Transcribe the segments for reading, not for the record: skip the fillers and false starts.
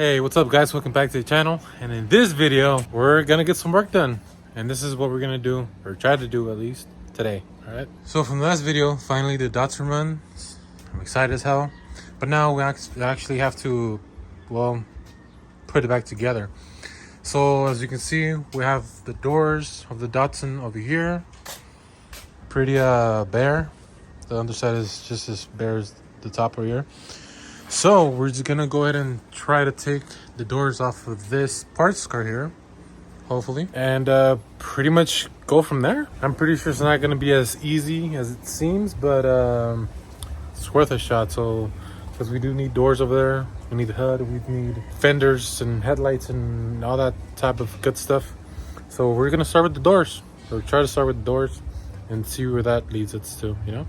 Hey, what's up guys? Welcome back to the channel. And in this video, we're gonna get some work done. And this is what we're gonna do, or try to do at least, today. Alright? So from the last video, finally the Datsun run. I'm excited as hell. But now we actually have to, well, put it back together. So as you can see, we have the doors of the Datsun over here. Pretty bare. The underside is just as bare as the top over here. So we're just gonna go ahead and try to take the doors off of this parts car here, hopefully, and pretty much go from there. I'm pretty sure it's not gonna be as easy as it seems, but it's worth a shot. So because we do need doors over there, we need the HUD, we need fenders and headlights and all that type of good stuff. So we're gonna start with the doors, or try to start with the doors and see where that leads us to, you know.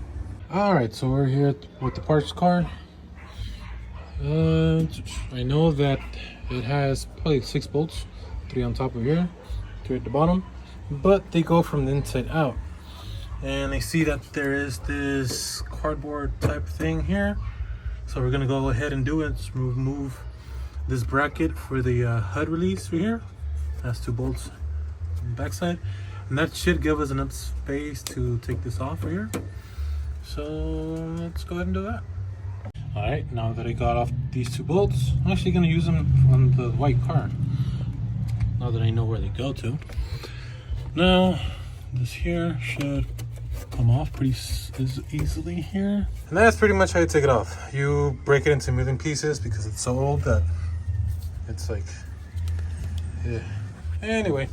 All right, so we're here with the parts car. I know that it has probably 6 bolts, 3 on top of here, 3 at the bottom, but they go from the inside out. And I see that there is this cardboard type thing here, so we're gonna go ahead and do it. Just remove this bracket for the HUD release right here. Has 2 bolts on the backside, and that should give us enough space to take this off right here. So let's go ahead and do that. Alright, now that I got off these 2 bolts, I'm actually going to use them on the white car, now that I know where they go to. Now, this here should come off pretty easily here. And that's pretty much how you take it off. You break it into a million pieces because it's so old that it's like, yeah. Anyway,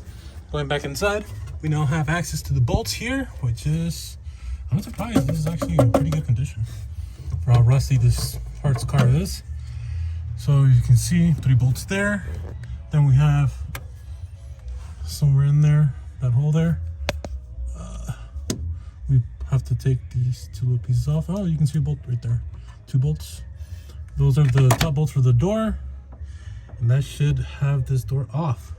going back inside, we now have access to the bolts here, which is, I'm surprised this is actually in pretty good condition for how rusty this parts car is. So you can see 3 bolts there. Then we have somewhere in there, that hole there. We have to take these 2 little pieces off. Oh, you can see a bolt right there. 2 bolts. Those are the top bolts for the door, and that should have this door off.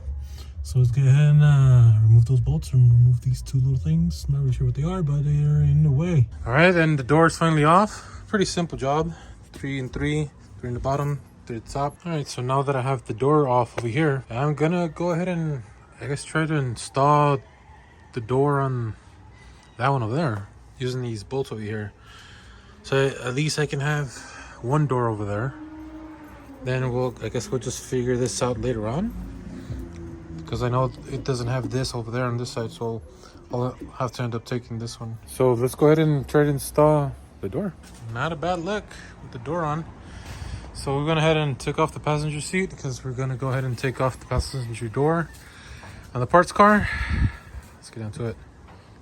So let's go ahead and remove those bolts and remove these 2 little things. Not really sure what they are, but they are in the way. All right, and the door is finally off. Pretty simple job. 3 and 3 in the bottom, 3 at the top. All right, so now that I have the door off over here, I'm gonna go ahead and I guess try to install the door on that one over there using these bolts over here. So at least I can have one door over there. Then I guess we'll just figure this out later on, because I know it doesn't have this over there on this side, so I'll have to end up taking this one. So let's go ahead and try to install the door. Not a bad look with the door on. So we went ahead and took off the passenger seat because we're gonna go ahead and take off the passenger door on the parts car. Let's get into it.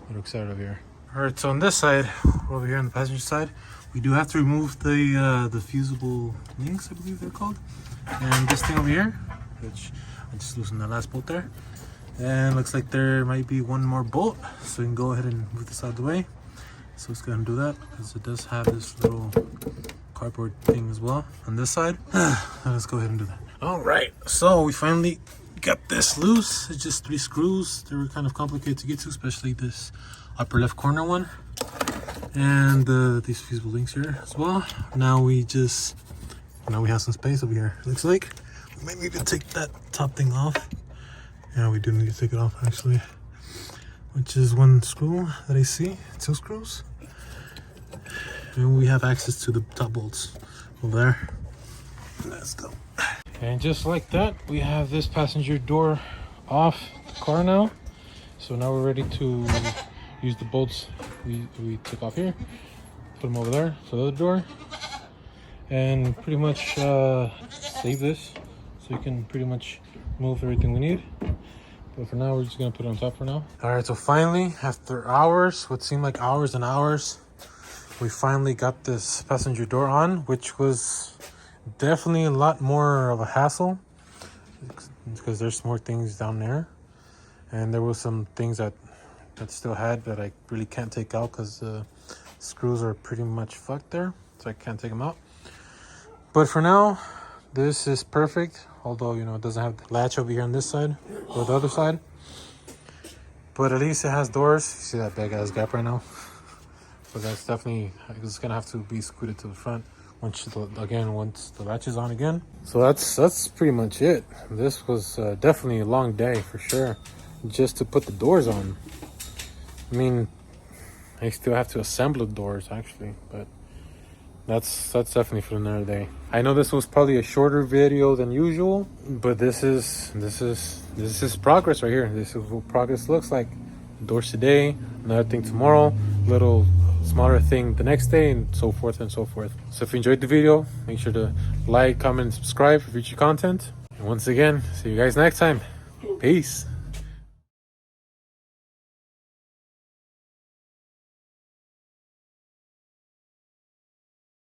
I'm excited over here. All right, so on this side, over here on the passenger side, we do have to remove the fusible links, I believe they're called, and this thing over here, which I just loosened that last bolt there. And looks like there might be one more bolt, so we can go ahead and move this out of the way. So let's go ahead and do that, because it does have this little cardboard thing as well on this side. Let's go ahead and do that. All right, so we finally got this loose. It's just 3 screws. They were kind of complicated to get to, especially this upper left corner one, and these fusible links here as well. Now we have some space over here. Looks like we might need to take that top thing off. Yeah, we do need to take it off actually, which is 1 screw that I see, 2 screws. And we have access to the top bolts over there. Let's go. And just like that, we have this passenger door off the car now. So now we're ready to use the bolts we took off here, put them over there for the other door, and pretty much save this so you can pretty much move everything we need. But for now, we're just gonna put it on top for now. All right, so finally, after hours, what seemed like hours and hours, we finally got this passenger door on, which was definitely a lot more of a hassle because there's more things down there, and there was some things that still had that I really can't take out because the screws are pretty much fucked there, so I can't take them out. But for now, this is perfect, although, you know, it doesn't have the latch over here on this side or the other side, but at least it has doors. You see that big ass gap right now? But that's definitely, it's gonna have to be scooted to the front, once the latch is on again. So that's pretty much it. This was definitely a long day for sure, just to put the doors on. I mean, I still have to assemble the doors actually, but that's definitely for another day. I know this was probably a shorter video than usual, but this is progress right here. This is what progress looks like. Doors today, another thing tomorrow, little smaller thing the next day, and so forth and so forth. So if you enjoyed the video, make sure to like, comment, and subscribe for future content. And once again, see you guys next time. Peace.